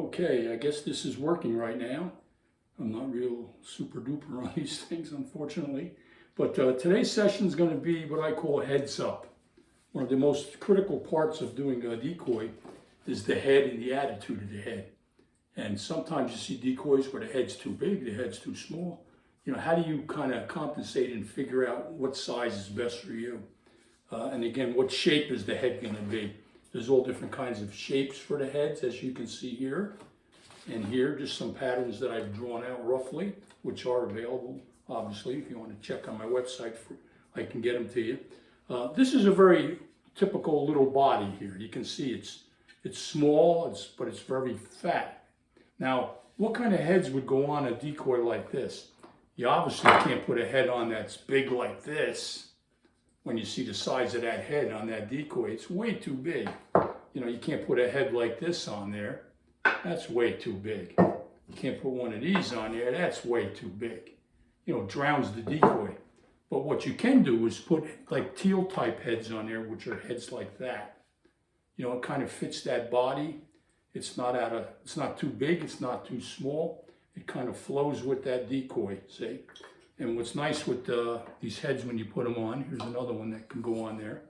Okay, I guess this is working right now. I'm not real super duper on these things, unfortunately. But today's session is going to be what I call heads up. One of the most critical parts of doing a decoy is the head and the attitude of the head. And sometimes you see decoys where the head's too big, the head's too small. You know, how do you kind of compensate and figure out what size is best for you? And again, what shape is the head going to be? There's all different kinds of shapes for the heads, as you can see here. And here, just some patterns that I've drawn out roughly, which are available, obviously. If you want to check on my website, I can get them to you. This is a very typical little body here. You can see it's small, but it's very fat. Now, what kind of heads would go on a decoy like this? You obviously can't put a head on that's big like this. When you see the size of that head on that decoy, it's way too big. You know, you can't put a head like this on there. That's way too big. You can't put one of these on there. That's way too big. You know, it drowns the decoy. But what you can do is put like teal type heads on there, which are heads like that. You know, it kind of fits that body. It's not too big. It's not too small. It kind of flows with that decoy, see? And what's nice with these heads when you put them on, here's another one that can go on there,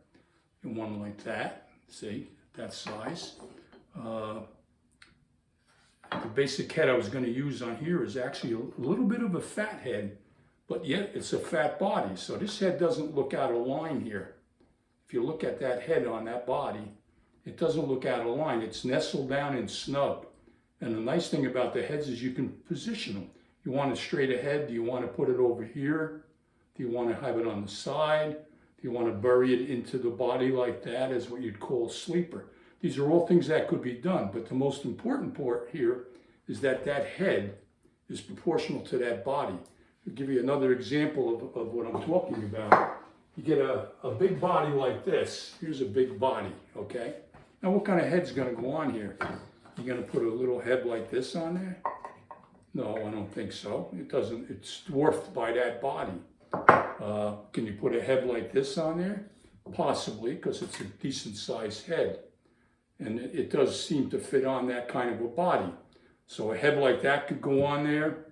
and one like that, see, that size. The basic head I was going to use on here is actually a little bit of a fat head, but yet it's a fat body. So this head doesn't look out of line here. If you look at that head on that body, it doesn't look out of line. It's nestled down and snug. And the nice thing about the heads is you can position them. You want it straight ahead? Do you want to put it over here? Do you want to have it on the side? Do you want to bury it into the body like that as what you'd call a sleeper? These are all things that could be done, but the most important part here is that that head is proportional to that body. I'll give you another example of what I'm talking about. You get a big body like this. Here's a big body, okay? Now what kind of head's going to go on here? You're going to put a little head like this on there? No, I don't think so. It doesn't, it's dwarfed by that body. Can you put a head like this on there? Possibly, because it's a decent sized head. And it does seem to fit on that kind of a body. So a head like that could go on there.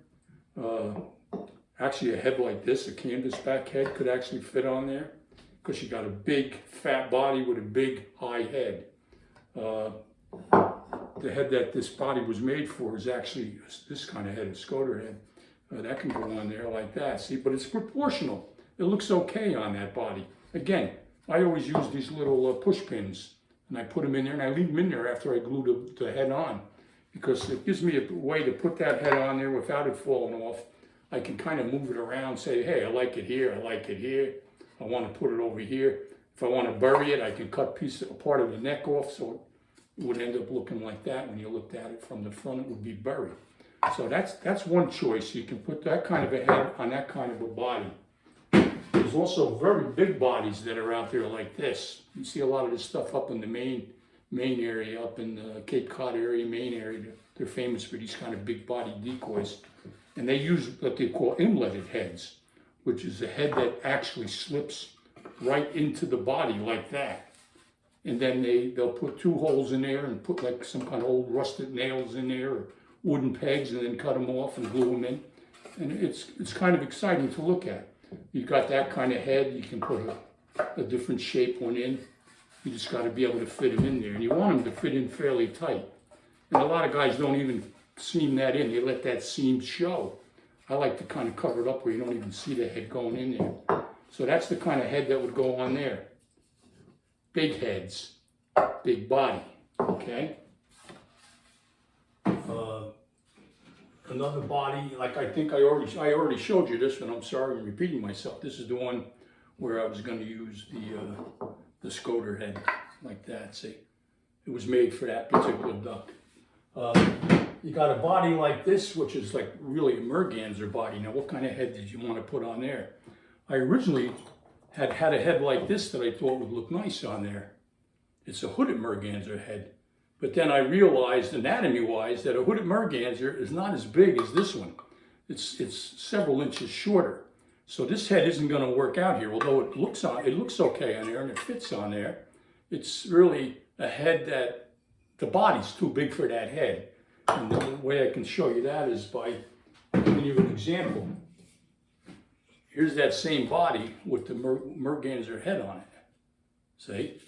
Actually, a head like this, a canvasback head, could actually fit on there because you got a big fat body with a big high head. The head that this body was made for is actually this kind of head, a Skoder head. That can go on there like that, see? But it's proportional. It looks okay on that body. Again, I always use these little push pins, and I put them in there, and I leave them in there after I glue the head on, because it gives me a way to put that head on there without it falling off. I can kind of move it around, say, hey, I like it here, I like it here. I want to put it over here. If I want to bury it, I can cut a part of the neck off, so it would end up looking like that. When you looked at it from the front, it would be buried. So that's one choice. You can put that kind of a head on that kind of a body. There's also very big bodies that are out there like this. You see a lot of this stuff up in the Maine area, up in the Cape Cod area, Maine area. They're famous for these kind of big body decoys. And they use what they call inletted heads, which is a head that actually slips right into the body like that. And then they'll put two holes in there and put like some kind of old rusted nails in there or wooden pegs, and then cut them off and glue them in. And it's kind of exciting to look at. You've got that kind of head. You can put a different shape one in. You just got to be able to fit them in there. And you want them to fit in fairly tight. And a lot of guys don't even seam that in. They let that seam show. I like to kind of cover it up where you don't even see the head going in there. So that's the kind of head that would go on there. Big heads, big body, okay? Another body, like I think I already showed you this one. I'm sorry I'm repeating myself. This is the one where I was going to use the Skoder head, like that, see? It was made for that particular duck. You got a body like this, which is like really a merganser body. Now, what kind of head did you want to put on there? I originally had a head like this that I thought would look nice on there. It's a hooded merganser head. But then I realized, anatomy-wise, that a hooded merganser is not as big as this one. It's several inches shorter. So this head isn't going to work out here, although it looks okay on there and it fits on there. It's really a head that the body's too big for that head. And the way I can show you that is by giving you an example. Here's that same body with the merganser head on it, see?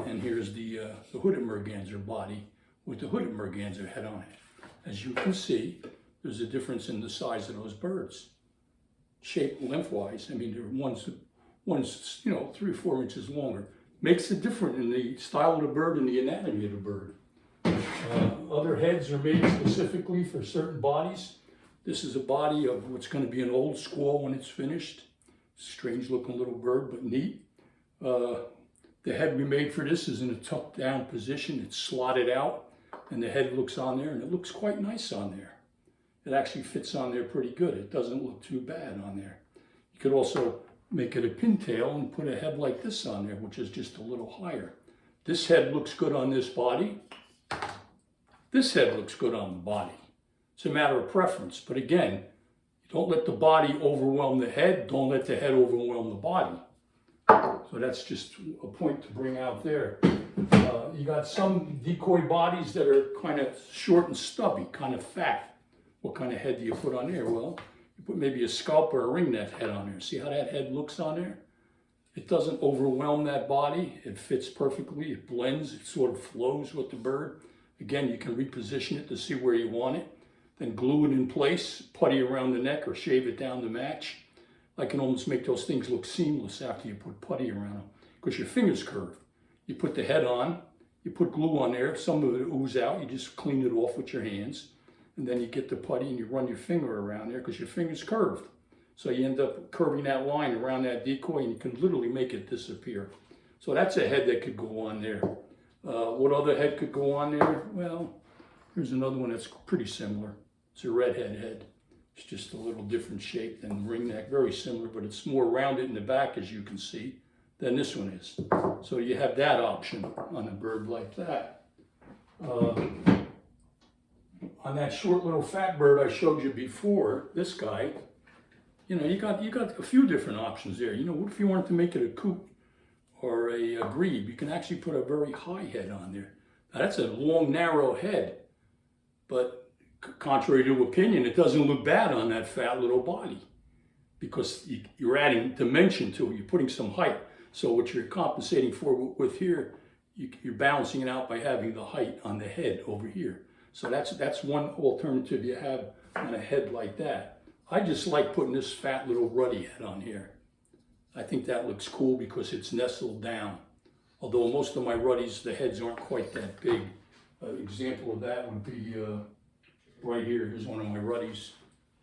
And here's the hooded merganser body with the hooded merganser head on it. As you can see, there's a difference in the size of those birds. Shape lengthwise, I mean, one's 3 or 4 inches longer. Makes a difference in the style of the bird and the anatomy of the bird. Other heads are made specifically for certain bodies. This is a body of what's going to be an old squaw when it's finished. Strange looking little bird, but neat. The head we made for this is in a tucked down position. It's slotted out and the head looks on there and it looks quite nice on there. It actually fits on there pretty good. It doesn't look too bad on there. You could also make it a pintail and put a head like this on there, which is just a little higher. This head looks good on this body. This head looks good on the body. It's a matter of preference. But again, don't let the body overwhelm the head. Don't let the head overwhelm the body. So that's just a point to bring out there. You got some decoy bodies that are kind of short and stubby, kind of fat. What kind of head do you put on there? Well, you put maybe a scalp or a ringneck head on there. See how that head looks on there? It doesn't overwhelm that body. It fits perfectly. It blends. It sort of flows with the bird. Again, you can reposition it to see where you want it. Then glue it in place, putty around the neck or shave it down to match. I can almost make those things look seamless after you put putty around them because your finger's curved. You put the head on, you put glue on there, some of it ooze out, you just clean it off with your hands. And then you get the putty and you run your finger around there because your finger's curved. So you end up curving that line around that decoy and you can literally make it disappear. So that's a head that could go on there. What other head could go on there? Well, here's another one that's pretty similar. It's a redhead head. It's just a little different shape than the ringneck, very similar, but it's more rounded in the back, as you can see, than this one is. So you have that option on a bird like that. On that short little fat bird I showed you before, this guy, you got a few different options there. What if you wanted to make it a coot or a grebe? You can actually put a very high head on there. Now that's a long, narrow head, but contrary to opinion, it doesn't look bad on that fat little body because you're adding dimension to it. You're putting some height. So what you're compensating for with here, you're balancing it out by having the height on the head over here. So that's one alternative you have on a head like that. I just like putting this fat little ruddy head on here. I think that looks cool because it's nestled down. Although most of my ruddies, the heads aren't quite that big. An example of that would be right here. Here's one of my ruddies.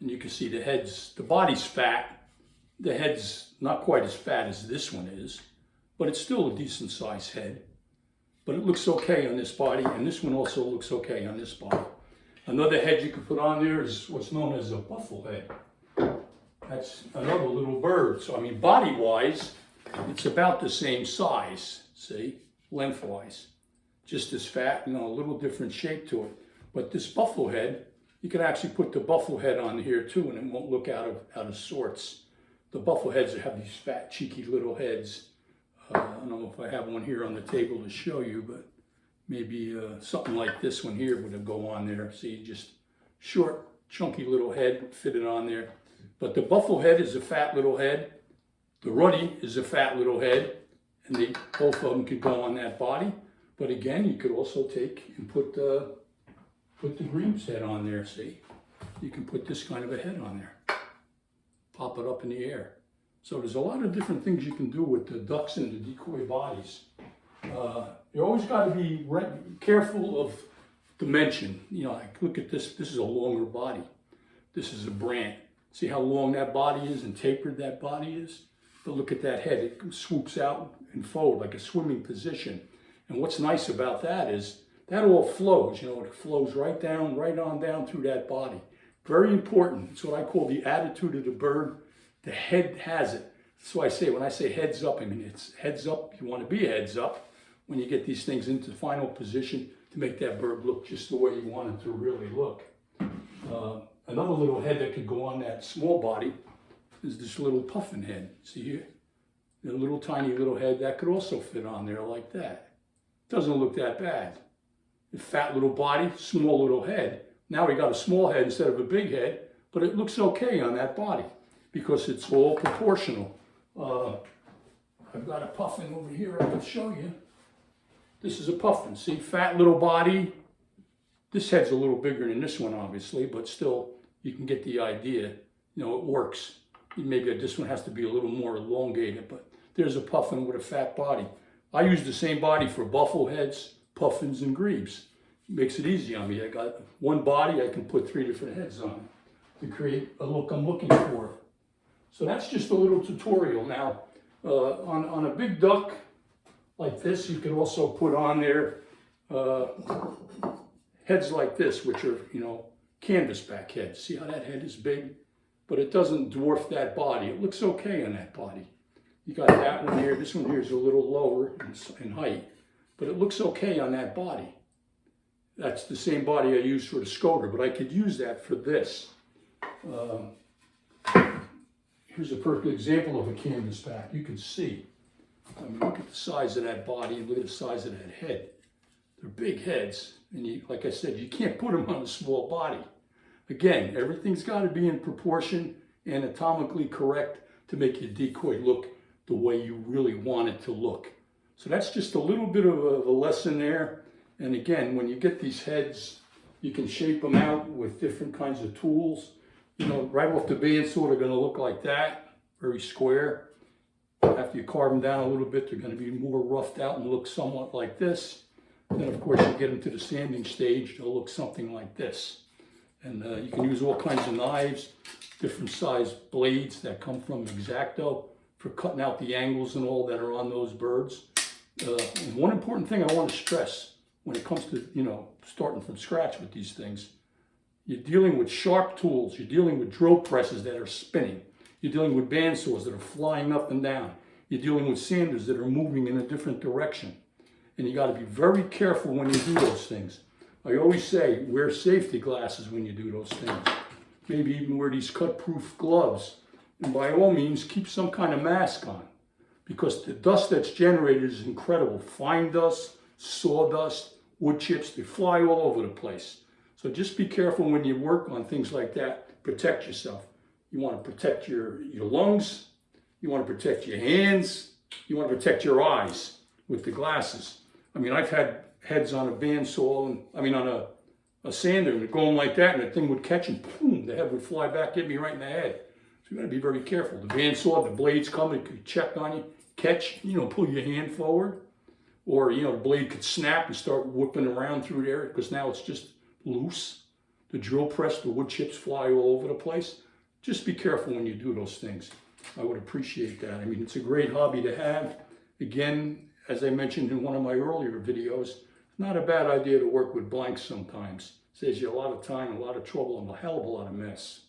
And you can see the body's fat. The head's not quite as fat as this one is, but it's still a decent sized head. But it looks okay on this body, and this one also looks okay on this body. Another head you could put on there is what's known as a buffle head. That's another little bird. So, I mean, body-wise, it's about the same size, see, lengthwise. Just as fat, a little different shape to it. But this buffle head, you can actually put the buffle head on here too, and it won't look out of sorts. The buffle heads have these fat, cheeky little heads. I don't know if I have one here on the table to show you, but maybe something like this one here would go on there. See, just short, chunky little head fitted on there. But the buffle head is a fat little head. The ruddy is a fat little head, and both of them could go on that body. But again, you could also take and put the grebe's head on there. See, you can put this kind of a head on there. Pop it up in the air. So there's a lot of different things you can do with the ducks and the decoy bodies. You always got to be careful of dimension. Like look at this. This is a longer body. This is a brant. See how long that body is and tapered that body is? But look at that head. It swoops out and forward like a swimming position. And what's nice about that is that all flows. It flows right on down through that body. Very important. It's what I call the attitude of the bird. The head has it. That's why I say, when I say heads up, I mean it's heads up. You want to be heads up when you get these things into final position to make that bird look just the way you want it to really look. Another little head that could go on that small body is this little puffin head. See here? The little tiny little head that could also fit on there like that. Doesn't look that bad. A fat little body, small little head. Now we got a small head instead of a big head, but it looks okay on that body because it's all proportional. I've got a puffin over here I can show you. This is a puffin. See, fat little body. This head's a little bigger than this one, obviously, but still, you can get the idea. You know, it works. Maybe this one has to be a little more elongated, but there's a puffin with a fat body. I use the same body for buffalo heads, puffins, and grebes. It makes it easy on me. I got one body, I can put 3 different heads on to create a look I'm looking for. So that's just a little tutorial. Now, on a big duck like this, you can also put on there heads like this, which are, you know, canvasback heads. See how that head is big? But it doesn't dwarf that body. It looks okay on that body. You got that one here. This one here is a little lower in height, but it looks okay on that body. That's the same body I use for the Skoder, but I could use that for this. Here's a perfect example of a canvasback. You can see. I mean, look at the size of that body and look at the size of that head. They're big heads, and you, like I said, you can't put them on a small body. Again, everything's got to be in proportion, anatomically correct to make your decoy look the way you really want it to look. So that's just a little bit of a lesson there. And again, when you get these heads, you can shape them out with different kinds of tools. You know, right off the bandsaw, they're going to look like that, very square. After you carve them down a little bit, they're going to be more roughed out and look somewhat like this. And then, of course, you get them to the sanding stage, they'll look something like this. And you can use all kinds of knives, different size blades that come from X-Acto for cutting out the angles and all that are on those birds. And one important thing I want to stress when it comes to, you know, starting from scratch with these things, you're dealing with sharp tools, you're dealing with drill presses that are spinning, you're dealing with bandsaws that are flying up and down, you're dealing with sanders that are moving in a different direction. And you got to be very careful when you do those things. I always say, wear safety glasses when you do those things. Maybe even wear these cut-proof gloves. And by all means, keep some kind of mask on. Because the dust that's generated is incredible. Fine dust, sawdust, wood chips, they fly all over the place. So just be careful when you work on things like that. Protect yourself. You want to protect your lungs. You want to protect your hands. You want to protect your eyes with the glasses. I mean, I've had heads on a bandsaw, and I mean on a sander, and going like that, and the thing would catch, and boom, the head would fly back, hit me right in the head. So you got to be very careful. The bandsaw, the blades come, it could check on you, catch, you know, pull your hand forward, or you know, the blade could snap and start whipping around through there because now it's just loose. The drill press, the wood chips fly all over the place. Just be careful when you do those things. I would appreciate that. I mean, it's a great hobby to have. Again, as I mentioned in one of my earlier videos, not a bad idea to work with blanks sometimes. Saves you a lot of time, a lot of trouble, and a hell of a lot of mess.